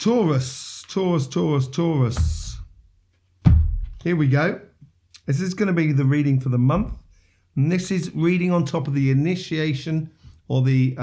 Taurus. Here we go. This is going to be the reading for the month. And this is reading on top of the initiation or the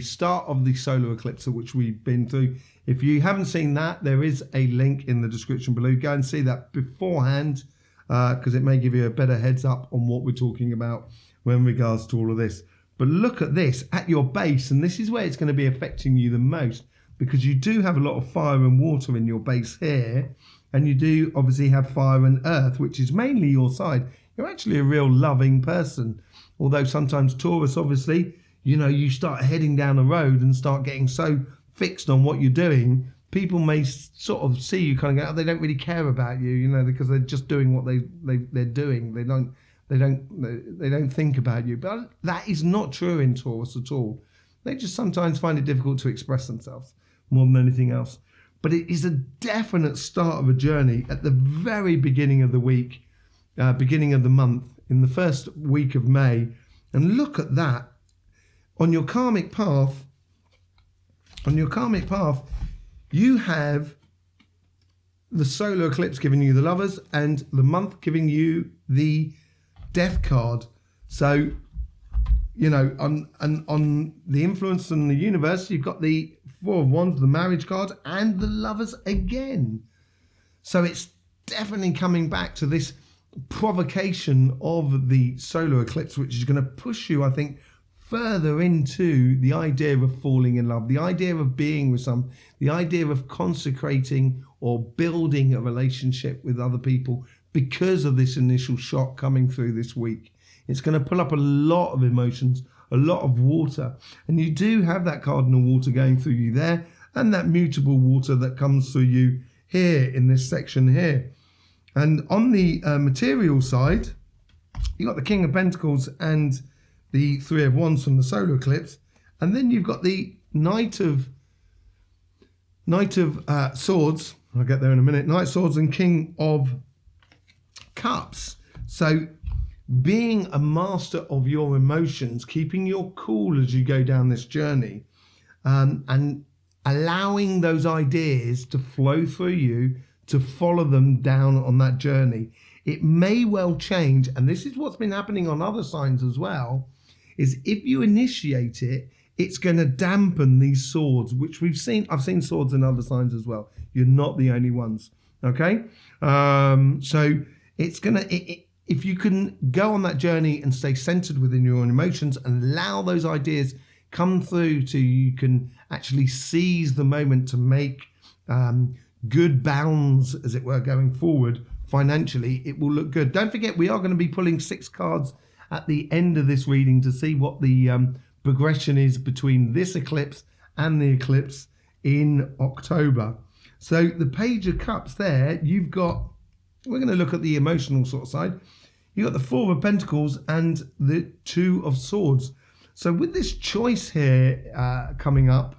start of the solar eclipse, which we've been through. If you haven't seen that, there is a link in the description below. Go and see that beforehand, because it may give you a better heads up on what we're talking about in regards to all of this. But look at this at your base, and this is where it's going to be affecting you the most, because you do have a lot of fire and water in your base here, and you do obviously have fire and earth, which is mainly your side. You're actually a real loving person, although sometimes Taurus, obviously, you start heading down a road and start getting so fixed on what you're doing, people may sort of see you kind of go, oh, they don't really care about you, because they're just doing what they're doing. They don't think about you. But that is not true in Taurus at all. They just sometimes find it difficult to express themselves more than anything else. But it is a definite start of a journey at the very beginning of the week, beginning of the month, in the first week of May. And look at that. On your karmic path, you have the solar eclipse giving you the Lovers and the month giving you the Death card. So, on the influence in the universe, you've got the Four of Wands, the Marriage card, and the Lovers again. So it's definitely coming back to this provocation of the solar eclipse, which is going to push you, I think, further into the idea of falling in love, the idea of being with some, the idea of consecrating or building a relationship with other people because of this initial shock coming through this week. It's going to pull up a lot of emotions, a lot of water. And you do have that cardinal water going through you there, and that mutable water that comes through you here in this section here. And on the material side, you've got the King of Pentacles and the Three of Wands from the solar eclipse. And then you've got the Knight of Swords. I'll get there in a minute. Knight of Swords and King of Cups. So being a master of your emotions, keeping your cool as you go down this journey, and allowing those ideas to flow through you, to follow them down on that journey. It may well change, and this is what's been happening on other signs as well, is if you initiate it, it's going to dampen these swords, which we've seen. I've seen swords in other signs as well. You're not the only ones. Okay? So it's going to, if you can go on that journey and stay centered within your own emotions and allow those ideas come through to you can actually seize the moment to make good bounds, as it were, going forward financially, it will look good. Don't forget, we are going to be pulling 6 cards at the end of this reading to see what the progression is between this eclipse and the eclipse in October. So the Page of Cups there, you've got, we're going to look at the emotional sort of side. You've got the Four of Pentacles and the Two of Swords. So with this choice here coming up,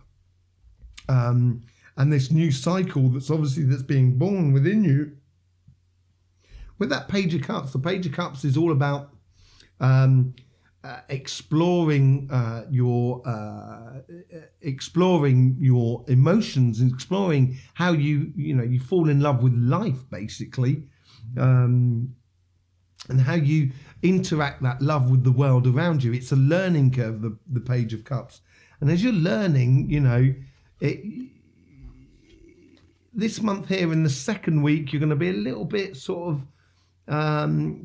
and this new cycle that's being born within you, with that Page of Cups, the Page of Cups is all about exploring your emotions and exploring how you fall in love with life, basically, and how you interact that love with the world around you. It's a learning curve, the Page of Cups, and as you're learning, this month here in the second week, you're going to be a little bit sort of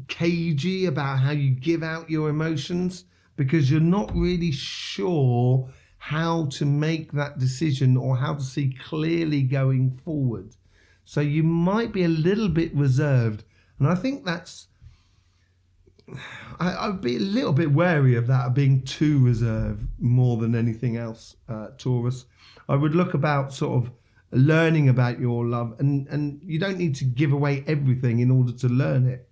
cagey about how you give out your emotions, because you're not really sure how to make that decision or how to see clearly going forward. So you might be a little bit reserved, and I think I'd be a little bit wary of that, of being too reserved more than anything else, Taurus. I would look about sort of learning about your love, and you don't need to give away everything in order to learn it,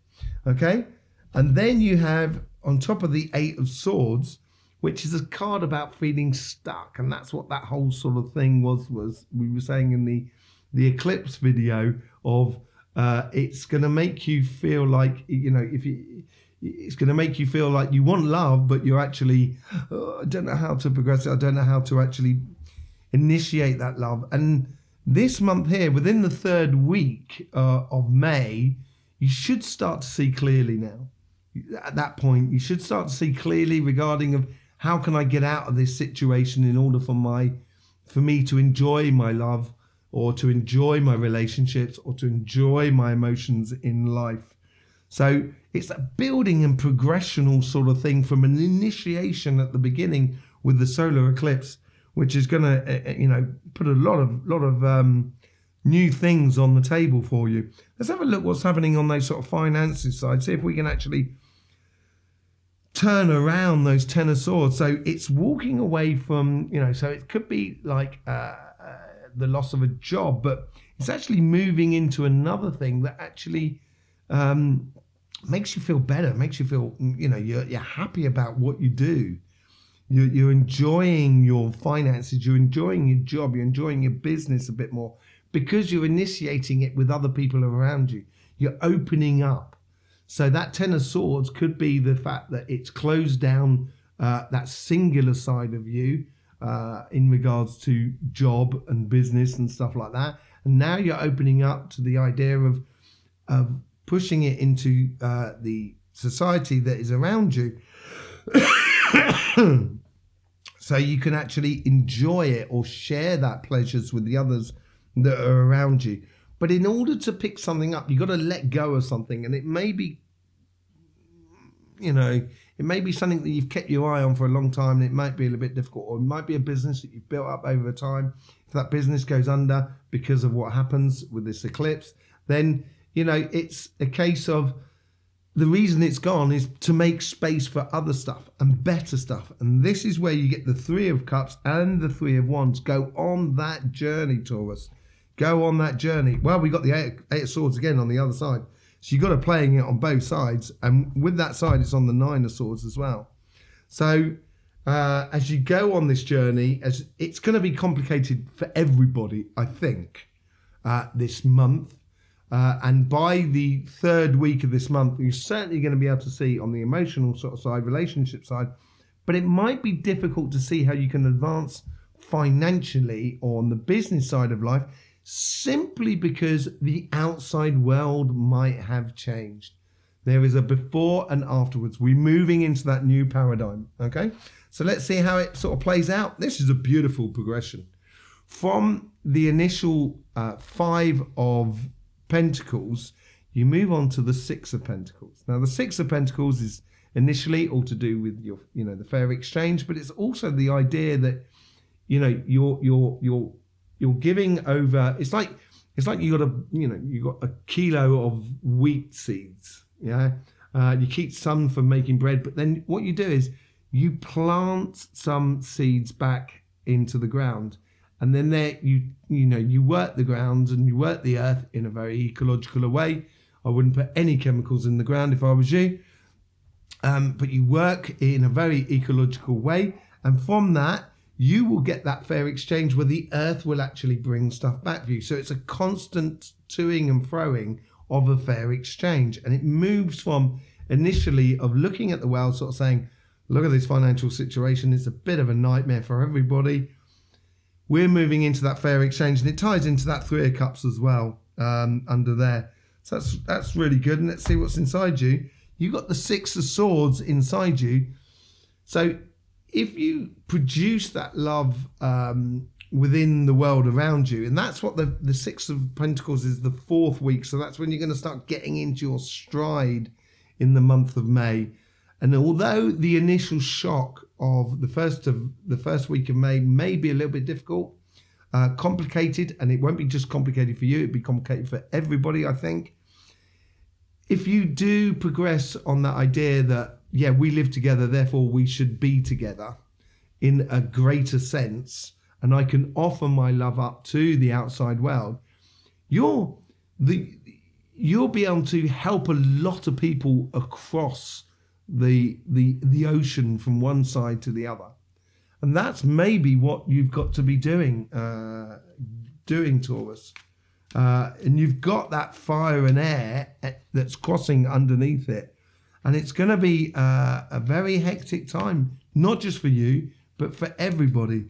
okay? And then you have, on top of the Eight of Swords, which is a card about feeling stuck, and that's what that whole sort of thing was we were saying in the eclipse video of it's going to make you feel like, it's going to make you feel like you want love, but you're actually, I don't know how to progress it, I don't know how to actually initiate that love. And this month here, within the third week of May, you should start to see clearly now. At that point, you should start to see clearly regarding of how can I get out of this situation in order for me to enjoy my love, or to enjoy my relationships, or to enjoy my emotions in life. So it's a building and progressional sort of thing from an initiation at the beginning with the solar eclipse, which is going to, put a lot of new things on the table for you. Let's have a look what's happening on those sort of finances side. See if we can actually turn around those Ten of Swords. So it's walking away from, so it could be like the loss of a job, but it's actually moving into another thing that actually makes you feel better, makes you feel, you're happy about what you do. You're enjoying your finances, you're enjoying your job, you're enjoying your business a bit more because you're initiating it with other people around you. You're opening up. So that Ten of Swords could be the fact that it's closed down that singular side of you in regards to job and business and stuff like that. And now you're opening up to the idea of pushing it into the society that is around you. So you can actually enjoy it or share that pleasures with the others that are around you. But in order to pick something up, you've got to let go of something. And it may be, it may be something that you've kept your eye on for a long time, and it might be a little bit difficult, or it might be a business that you've built up over time. If that business goes under because of what happens with this eclipse, then, it's a case of the reason it's gone is to make space for other stuff and better stuff. And this is where you get the Three of Cups and the Three of Wands. Go on that journey, Taurus. Go on that journey. Well, we got the Eight of Swords again on the other side. So you've got to playing it on both sides. And with that side, it's on the Nine of Swords as well. So as you go on this journey, it's going to be complicated for everybody, I think, this month. And by the third week of this month, you're certainly going to be able to see on the emotional sort of side, relationship side, but it might be difficult to see how you can advance financially or on the business side of life, simply because the outside world might have changed. There is a before and afterwards. We're moving into that new paradigm, okay? So let's see how it sort of plays out. This is a beautiful progression. From the initial Five of Pentacles, you move on to the Six of Pentacles. Now, the Six of Pentacles is initially all to do with your, the fair exchange, but it's also the idea that, you're giving over. It's like you got a kilo of wheat seeds. Yeah, you keep some for making bread, but then what you do is you plant some seeds back into the ground. And then there you work the ground and you work the earth in a very ecological way. I wouldn't put any chemicals in the ground if I was you. But you work in a very ecological way. And from that, you will get that fair exchange where the earth will actually bring stuff back for you. So it's a constant toing and froing of a fair exchange. And it moves from initially of looking at the world, sort of saying, look at this financial situation. It's a bit of a nightmare for everybody. We're moving into that fair exchange, and it ties into that Three of Cups as well under there. So that's really good. And let's see what's inside you. You've got the Six of Swords inside you. So if you produce that love within the world around you, and that's what the Six of Pentacles is, the fourth week. So that's when you're going to start getting into your stride in the month of May. And although the initial shock of the first week of May may be a little bit difficult, complicated, and it won't be just complicated for you, it'll be complicated for everybody, I think. If you do progress on that idea that, we live together, therefore we should be together in a greater sense, and I can offer my love up to the outside world, you'll be able to help a lot of people across the ocean from one side to the other. And that's maybe what you've got to be doing Taurus. And you've got that fire and air that's crossing underneath it. And it's going to be a very hectic time, not just for you, but for everybody.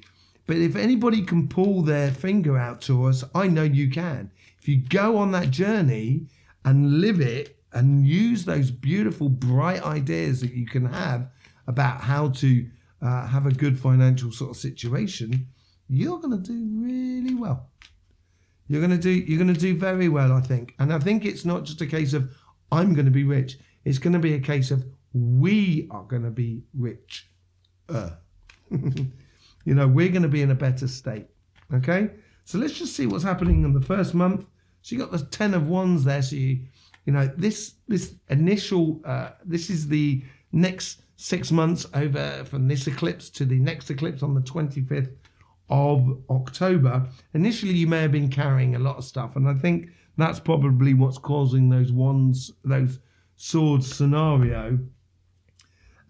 But if anybody can pull their finger out to us, I know you can. If you go on that journey and live it and use those beautiful, bright ideas that you can have about how to have a good financial sort of situation, you're going to do really well. You're going to do very well, I think. And I think it's not just a case of I'm going to be rich. It's going to be a case of we are going to be rich. You know, we're going to be in a better state. Okay? So let's just see what's happening in the first month. So you got the 10 of Wands there. So you know, this initial, this is the next 6 months over from this eclipse to the next eclipse on the 25th of October. Initially, you may have been carrying a lot of stuff, and I think that's probably what's causing those wands, those swords scenario.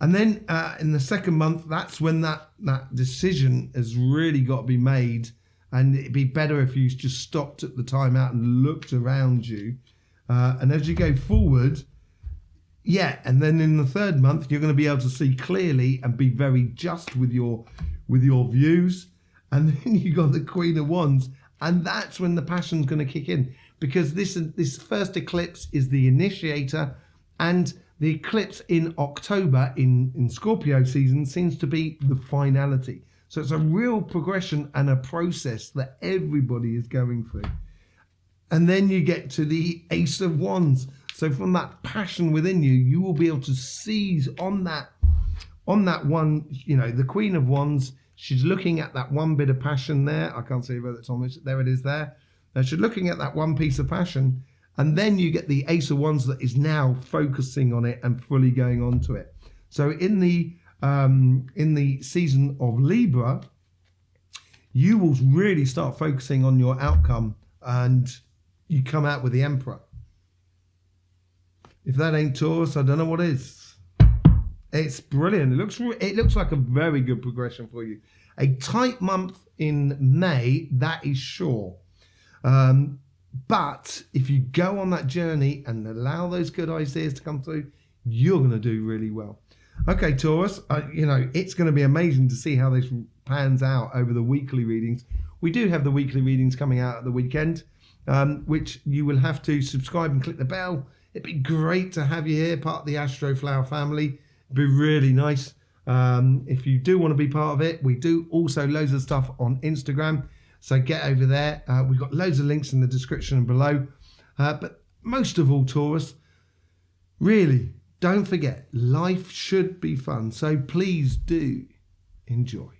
And then in the second month, that's when that decision has really got to be made, and it'd be better if you just stopped at the time out and looked around you. And as you go forward, yeah, and then in the third month, you're going to be able to see clearly and be very just with your views. And then you got the Queen of Wands, and that's when the passion's going to kick in, because this first eclipse is the initiator, and the eclipse in October in Scorpio season seems to be the finality. So it's a real progression and a process that everybody is going through. And then you get to the Ace of Wands. So from that passion within you, you will be able to seize on that one, you know, the Queen of Wands. She's looking at that one bit of passion there. I can't see whether it's on this. There it is there. She's looking at that one piece of passion. And then you get the Ace of Wands that is now focusing on it and fully going on to it. So in the season of Libra, you will really start focusing on your outcome, and you come out with the Emperor. If that ain't Taurus, I don't know what is. It's brilliant. It looks like a very good progression for you. A tight month in May, that is sure. But if you go on that journey and allow those good ideas to come through, you're going to do really well. Okay, Taurus, you know, it's going to be amazing to see how this pans out over the weekly readings. We do have the weekly readings coming out at the weekend, which you will have to subscribe and click the bell. It'd be great to have you here, part of the Astroflower family. It'd be really nice. If you do want to be part of it, we do also loads of stuff on Instagram. So get over there. We've got loads of links in the description below. But most of all, Taurus, really, don't forget, life should be fun. So please do enjoy.